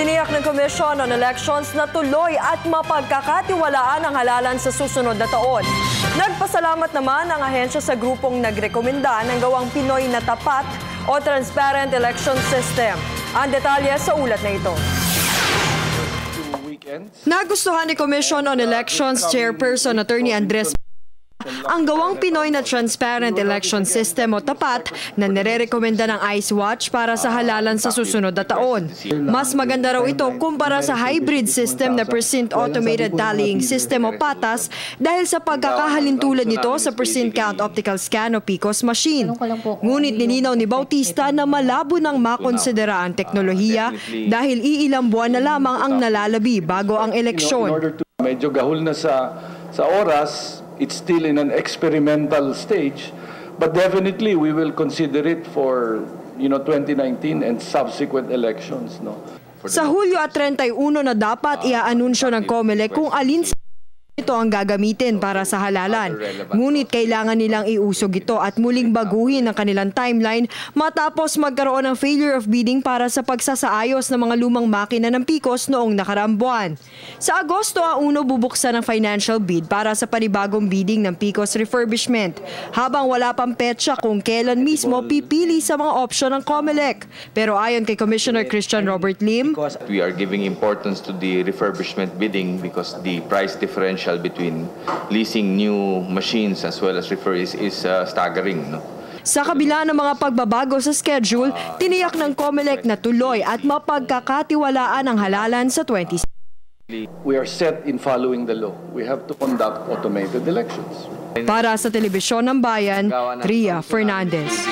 Tiniyak ng Commission on Elections na tuloy at mapagkakatiwalaan ang halalan sa susunod na taon. Nagpasalamat naman ang ahensya sa grupong nagrekomenda ng gawang Pinoy na tapat o transparent election system. Ang detalye sa ulat na ito. Nagustuhan ni Commission on Elections Chairperson Attorney Andres ang gawang Pinoy na transparent election system o tapat na nirerekomenda ng ICE Watch para sa halalan sa susunod na taon. Mas maganda raw ito kumpara sa hybrid system na precinct automated tallying system o PATAS dahil sa pagkakahalintulad nito sa precinct count optical scan o PICOS machine. Ngunit nilinaw ni Bautista na malabo nang makonsidera ang teknolohiya dahil iilang buwan na lamang ang nalalabi bago ang eleksyon. Medyo gahol na sa oras. It's still in an experimental stage, but definitely we will consider it for 2019 and subsequent elections. No? Sa Hulyo at 31 na dapat iaanunsyo ng COMELEC kung alin sa ito ang gagamitin para sa halalan. Ngunit kailangan nilang iusog ito at muling baguhin ang kanilang timeline matapos magkaroon ng failure of bidding para sa pagsasaayos ng mga lumang makina ng PICOS noong nakaraang buwan. Sa Agosto, UNO bubuksan ang financial bid para sa panibagong bidding ng PICOS refurbishment, habang wala pang petsa kung kailan mismo pipili sa mga opsyon ng COMELEC. Pero ayon kay Commissioner Christian Robert Lim, we are giving importance to the refurbishment bidding because the price differential between leasing new machines as well as is staggering. No? Sa kabila ng mga pagbabago sa schedule, tiniyak ng COMELEC na tuloy at mapagkakatiwalaan ang halalan sa 2020. We are set in following the law. We have to conduct automated elections. Para sa Telebisyon ng Bayan, Tria Fernandez.